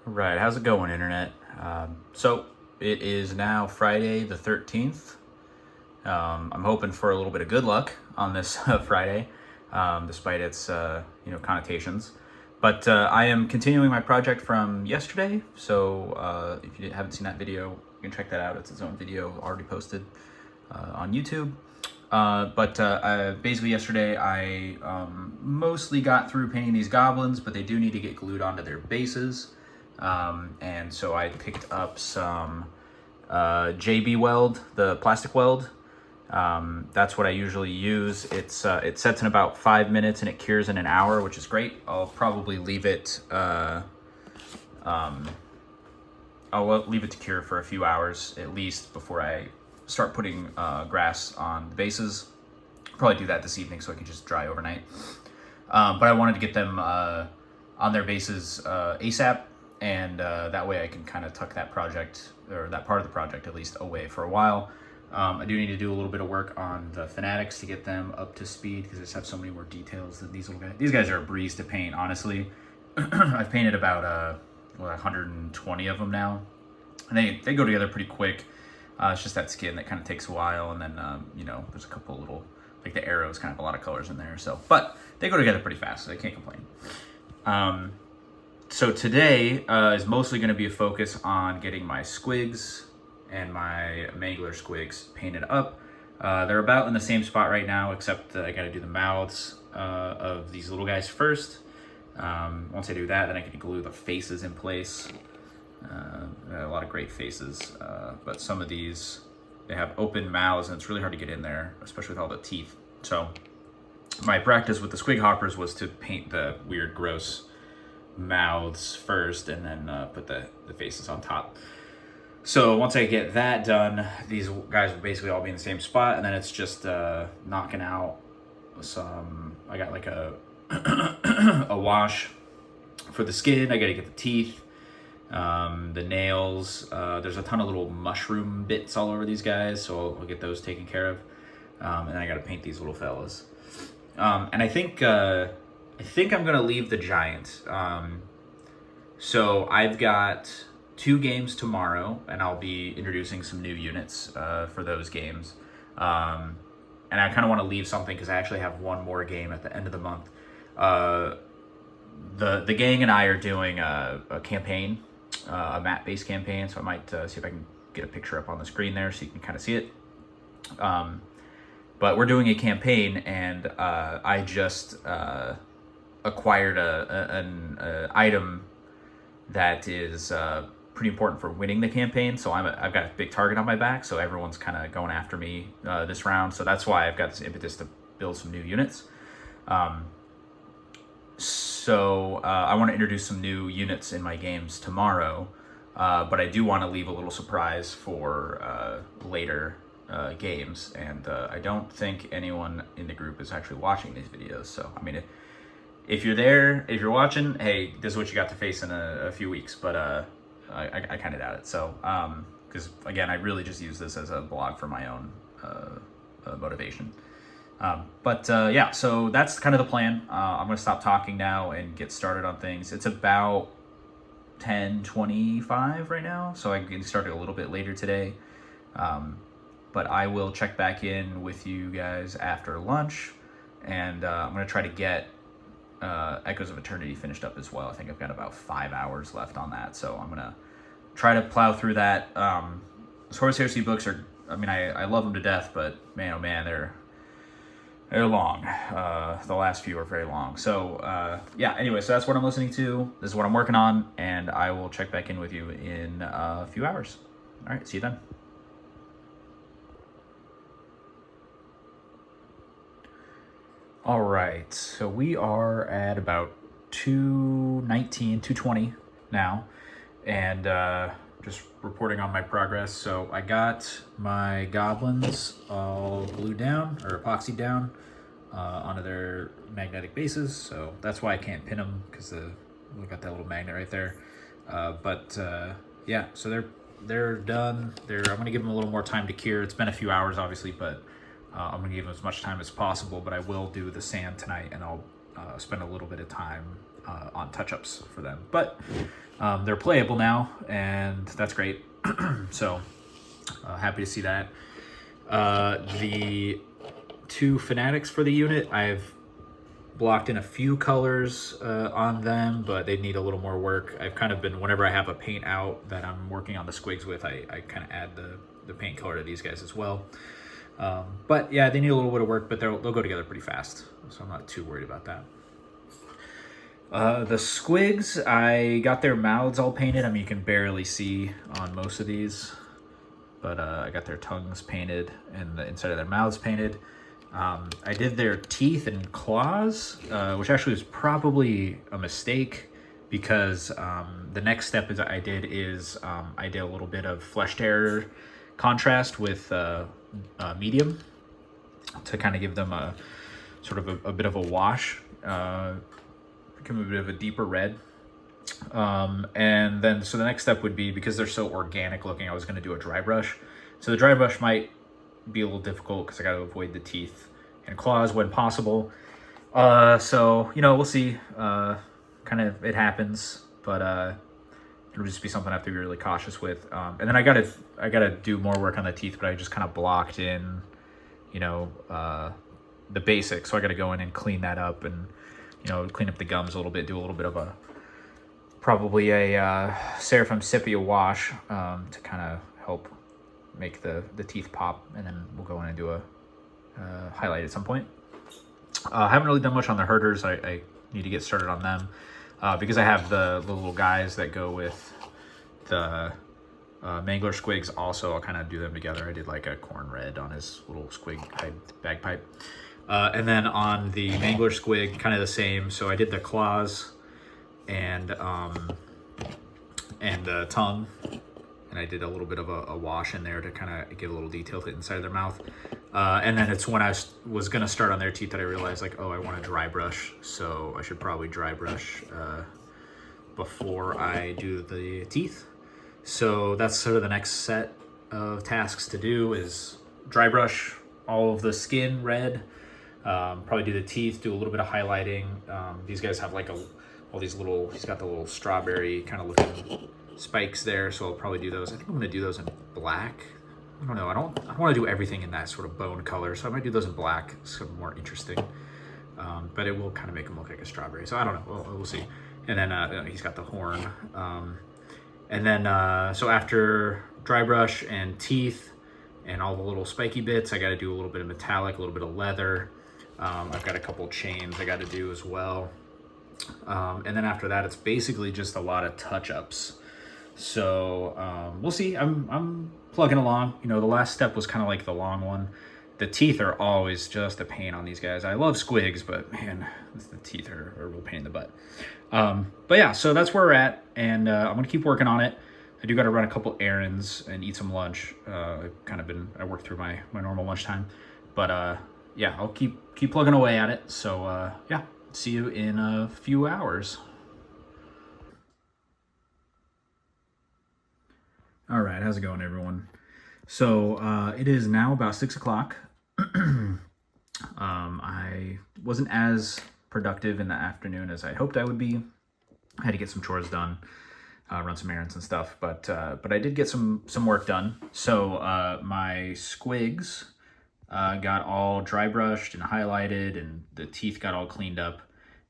Right, how's it going, Internet? So it is now Friday the 13th. I'm hoping for a little bit of good luck on this Friday, despite its connotations. But I am continuing my project from yesterday. So if you haven't seen that video, you can check that out. It's its own video already posted on YouTube. Basically yesterday I mostly got through painting these goblins, but they do need to get glued onto their bases. And so I picked up some JB weld, the plastic weld. That's what I usually use. It sets in about 5 minutes and it cures in an hour, which is great. I'll probably leave it to cure for a few hours at least before I start putting grass on the bases. Probably do that this evening so I can just dry overnight. But I wanted to get them on their bases ASAP, and that way I can kind of tuck that project, or that part of the project at least, away for a while. I do need to do a little bit of work on the fanatics to get them up to speed, because they just have so many more details than these little guys. These guys are a breeze to paint, honestly. I've painted about 120 of them now, and they go together pretty quick. It's just that skin that kind of takes a while, and then there's a couple little, like the arrows, kind of a lot of colors in there. So, but they go together pretty fast, so I can't complain. So today is mostly going to be a focus on getting my squigs and my mangler squigs painted up. They're about in the same spot right now, except I got to do the mouths of these little guys first. Once I do that, then I can glue the faces in place. A lot of great faces, but some of these, they have open mouths and it's really hard to get in there, especially with all the teeth. So my practice with the squig hoppers was to paint the weird, gross mouths first and then put the faces on top. So once I get that done, these guys will basically all be in the same spot, and then it's just knocking out some, I got like a a wash for the skin. I got to get the teeth, the nails. There's a ton of little mushroom bits all over these guys, so I'll get those taken care of. And then I got to paint these little fellas. And I think I'm gonna leave the giant. So I've got 2 games tomorrow, and I'll be introducing some new units for those games. And I kind of want to leave something because I actually have one more game at the end of the month. The gang and I are doing a campaign, a map-based campaign. So I might see if I can get a picture up on the screen there so you can kind of see it. But we're doing a campaign, and I just acquired an item that is pretty important for winning the campaign. So I've got a big target on my back, so everyone's kind of going after me this round. So that's why I've got this impetus to build some new units. I want to introduce some new units in my games tomorrow, but I do want to leave a little surprise for later games, and I don't think anyone in the group is actually watching these videos. So I mean, if you're there, if you're watching, hey, this is what you got to face in a few weeks. But I kind of doubt it. So because again, I really just use this as a blog for my own motivation. Yeah, so that's kind of the plan. I'm gonna stop talking now and get started on things. It's about 10:25 right now, so I can start a little bit later today. But I will check back in with you guys after lunch, and I'm going to try to get Echoes of Eternity finished up as well. I think I've got about 5 hours left on that, so I'm going to try to plow through that. Those Horus Heresy books are, I mean, I love them to death, but man, oh man, they're long. The last few are very long. So yeah, anyway, so that's what I'm listening to. This is what I'm working on, and I will check back in with you in a few hours. All right, see you then. All right, so we are at about 2:19, 2:20 now, and just reporting on my progress. So I got my goblins all glued down, or epoxied down, onto their magnetic bases. So that's why I can't pin them, because we got that little magnet right there. Yeah, so they're done. I'm gonna give them a little more time to cure. It's been a few hours, obviously, but I'm going to give them as much time as possible, but I will do the sand tonight, and I'll spend a little bit of time on touch-ups for them. But they're playable now, and that's great. So happy to see that. The 2 fanatics for the unit, I've blocked in a few colors on them, but they need a little more work. I've kind of been, whenever I have a paint out that I'm working on the squigs with, I kind of add the paint color to these guys as well. But yeah, they need a little bit of work, but they'll go together pretty fast, so I'm not too worried about that. The squigs, I got their mouths all painted. I mean, you can barely see on most of these, but I got their tongues painted and the inside of their mouths painted. I did their teeth and claws, which actually was probably a mistake, because the next step I did a little bit of flesh tear contrast with medium to kind of give them a sort of a bit of a wash, become a bit of a deeper red. And then so the next step would be, because they're so organic looking, I was going to do a dry brush. So the dry brush might be a little difficult because I got to avoid the teeth and claws when possible. So, you know, we'll see. Kind of, it happens, but it'll just be something I have to be really cautious with. And then I gotta do more work on the teeth, but I just kind of blocked in, you know, the basics. So I got to go in and clean that up, and, you know, clean up the gums a little bit, do a little bit of probably a Seraphim Sepia wash to kind of help make the teeth pop, and then we'll go in and do a highlight at some point. I haven't really done much on the herders. I need to get started on them because I have the little guys that go with the Mangler squigs also. I'll kind of do them together. I did like a corn red on his little squig bagpipe. And then on the Mangler squig, kind of the same. So I did the claws and the tongue, and I did a little bit of a wash in there to kind of give a little detail to the inside of their mouth. And then it's when I was going to start on their teeth that I realized, like, oh, I want to dry brush. So I should probably dry brush before I do the teeth. So that's sort of the next set of tasks to do, is dry brush all of the skin red, probably do the teeth, do a little bit of highlighting. These guys have like all these little, he's got the little strawberry kind of looking spikes there, so I'll probably do those. I think I'm gonna do those in black. I don't know, I don't want to do everything in that sort of bone color, so I might do those in black, so more interesting. But it will kind of make them look like a strawberry, so I don't know, we'll see. And then he's got the horn. And then so after dry brush and teeth and all the little spiky bits, I got to do a little bit of metallic, a little bit of leather. I've got a couple chains I got to do as well. And then after that, it's basically just a lot of touch-ups. So we'll see. I'm plugging along. You know, the last step was kind of like the long one. The teeth are always just a pain on these guys. I love squigs, but man, the teeth are a real pain in the butt. But yeah, so that's where we're at, and I'm gonna keep working on it. I do got to run a couple errands and eat some lunch. I worked through my normal lunchtime, but yeah, I'll keep plugging away at it. So yeah, see you in a few hours. All right, how's it going, everyone? So it is now about 6 o'clock. I wasn't as productive in the afternoon as I hoped I would be. I had to get some chores done, run some errands and stuff, but I did get some work done. So my squigs got all dry brushed and highlighted, and the teeth got all cleaned up,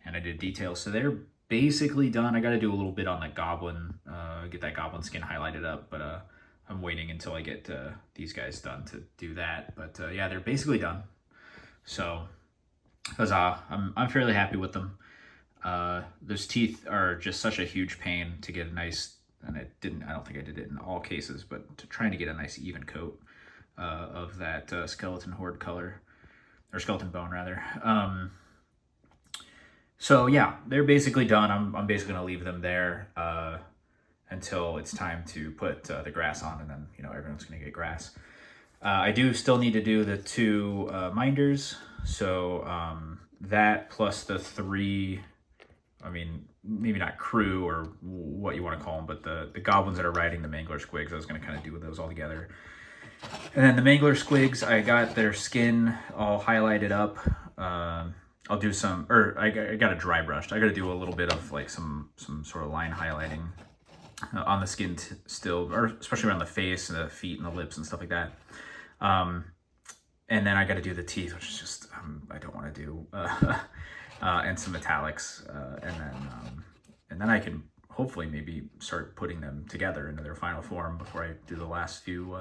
and I did details. So they're basically done. I got to do a little bit on the goblin, get that goblin skin highlighted up, but I'm waiting until I get these guys done to do that. But yeah, they're basically done. So huzzah, I'm fairly happy with them. Those teeth are just such a huge pain to get a nice, and I don't think I did it in all cases, but trying to get a nice even coat of that skeleton horde color, or skeleton bone rather. So yeah, they're basically done. I'm basically gonna leave them there until it's time to put the grass on, and then, you know, everyone's gonna get grass. I do still need to do the 2 minders, so that plus the 3, I mean, maybe not crew or what you want to call them, but the goblins that are riding the Mangler squigs, I was going to kind of do those all together. And then the Mangler squigs, I got their skin all highlighted up. I'll do some, or I got a dry brushed. I got to do a little bit of like some sort of line highlighting on the skin still, or especially around the face and the feet and the lips and stuff like that. And then I got to do the teeth, which is just I don't want to do, and some metallics, and then I can hopefully maybe start putting them together into their final form before I do the last few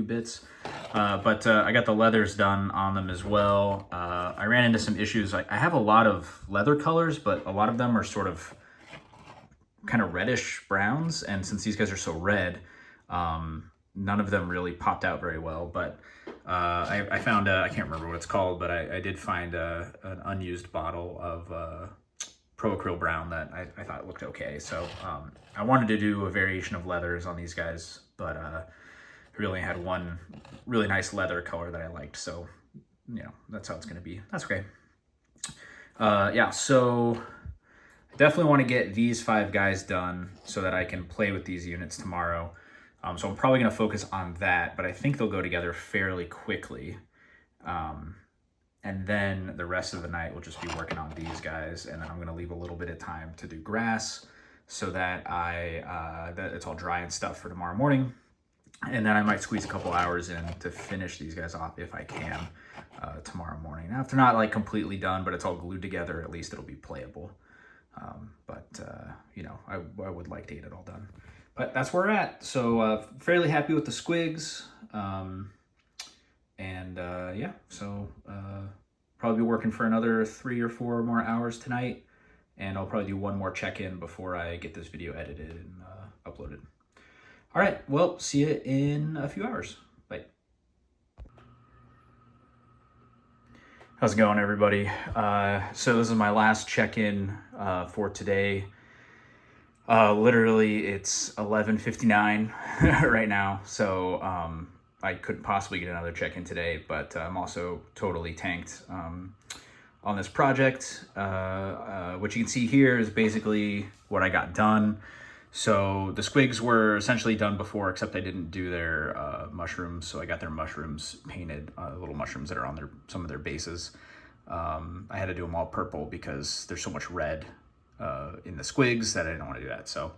bits. But I got the leathers done on them as well. I ran into some issues. I have a lot of leather colors, but a lot of them are sort of kind of reddish browns, and since these guys are so red, none of them really popped out very well. But I found I can't remember what it's called, but I did find an unused bottle of Pro Acryl Brown that I thought looked okay. So I wanted to do a variation of leathers on these guys, but I really had one really nice leather color that I liked. So, you know, that's how it's going to be. That's okay. Yeah, so I definitely want to get these 5 guys done so that I can play with these units tomorrow. So I'm probably going to focus on that, but I think they'll go together fairly quickly. And then the rest of the night we'll just be working on these guys, and then I'm going to leave a little bit of time to do grass so that that it's all dry and stuff for tomorrow morning. And then I might squeeze a couple hours in to finish these guys off if I can tomorrow morning. Now, if they're not like completely done, but it's all glued together, at least it'll be playable. You know, I would like to get it all done. But that's where we're at. So fairly happy with the squigs. Yeah, so probably be working for another 3 or 4 more hours tonight. And I'll probably do one more check-in before I get this video edited and uploaded. All right, well, see you in a few hours. Bye. How's it going, everybody? So this is my last check-in for today. Literally, it's 11:59 right now, so I couldn't possibly get another check-in today, but I'm also totally tanked on this project. What you can see here is basically what I got done. So the squigs were essentially done before, except I didn't do their mushrooms. So I got their mushrooms painted, little mushrooms that are on some of their bases. I had to do them all purple because there's so much red in the squigs that I didn't want to do that. So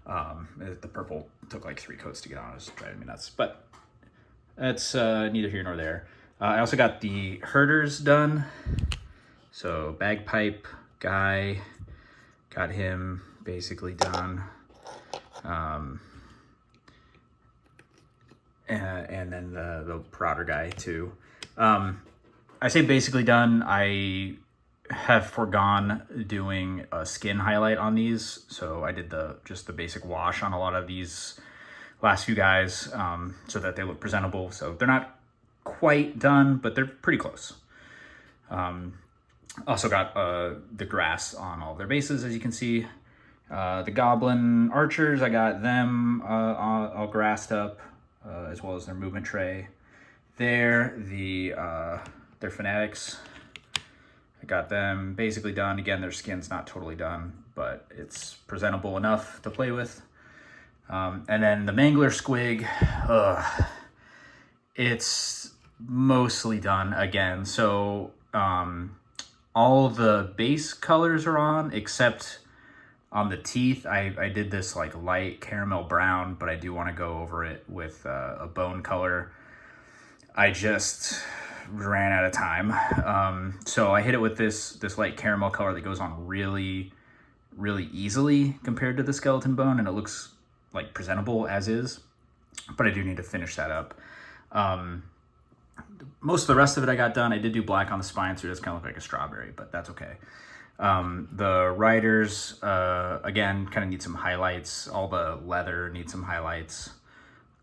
the purple took like 3 coats to get on. It was driving me nuts, but that's neither here nor there. I also got the herders done. So bagpipe guy, got him basically done. And then the prodder guy too. I say basically done. I have forgone doing a skin highlight on these, so I did just the basic wash on a lot of these last few guys, so that they look presentable. So they're not quite done, but they're pretty close. Also got the grass on all of their bases, as you can see. The goblin archers, I got them all grassed up, as well as their movement tray. Their fanatics, I got them basically done. Again, their skin's not totally done, but it's presentable enough to play with. And then the mangler squig, it's mostly done again. So all the base colors are on, except on the teeth. I did this like light caramel brown, but I do want to go over it with a bone color. I just ran out of time. So I hit it with this light caramel color that goes on really, really easily compared to the skeleton bone, and it looks like presentable as is, but I do need to finish that up. Most of the rest of it I got done. I did do black on the spine, so it does kind of look like a strawberry, but that's okay. The riders, again, kind of need some highlights. All the leather needs some highlights.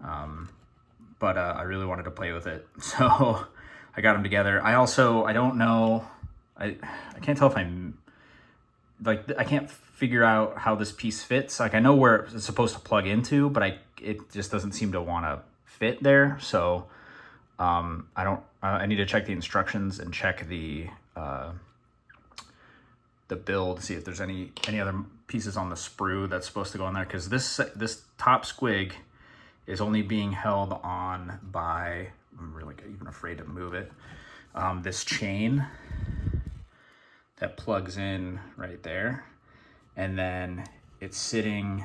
But I really wanted to play with it, so I got them together. I don't know, I can't tell if I can't figure out how this piece fits. Like, I know where it's supposed to plug into, but it just doesn't seem to want to fit there. So I need to check the instructions and check the build to see if there's any other pieces on the sprue that's supposed to go in there, because this top squig is only being held on by, I'm really even afraid to move it, this chain. that plugs in right there. And then it's sitting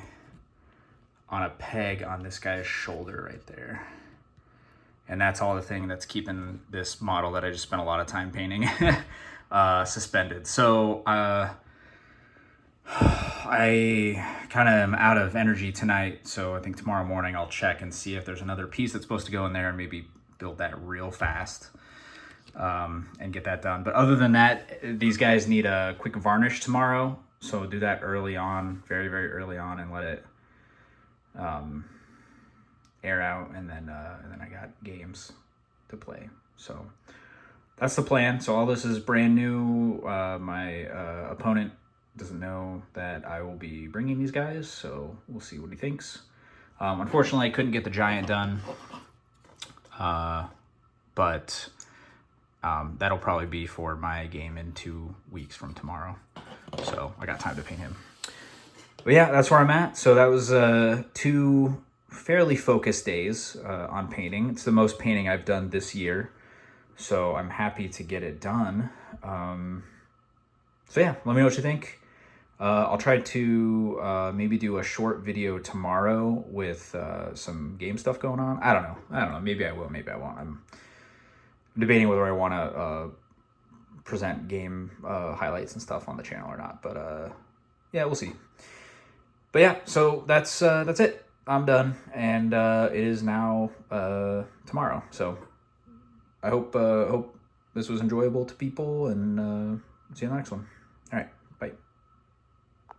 on a peg on this guy's shoulder right there. And that's all the thing that's keeping this model that I just spent a lot of time painting suspended. So I kind of am out of energy tonight, so I think tomorrow morning I'll check and see if there's another piece that's supposed to go in there and maybe build that real fast and get that done. But other than that, these guys need a quick varnish tomorrow, so do that early on, very, very early on, and let it air out, and then I got games to play. So that's the plan. So all this is brand new. My opponent doesn't know that I will be bringing these guys, so we'll see what he thinks. Unfortunately, I couldn't get the giant done, but that'll probably be for my game in 2 weeks from tomorrow, so I got time to paint him. But yeah, that's where I'm at. So that was 2 fairly focused days on painting. It's the most painting I've done this year, so I'm happy to get it done. So yeah, let me know what you think. I'll try to maybe do a short video tomorrow with some game stuff going on. I don't know. Maybe I will, maybe I won't. I'm debating whether I want to present game highlights and stuff on the channel or not. But yeah, we'll see. But yeah, so that's it. I'm done, and it is now tomorrow. So I hope this was enjoyable to people, and see you in the next one.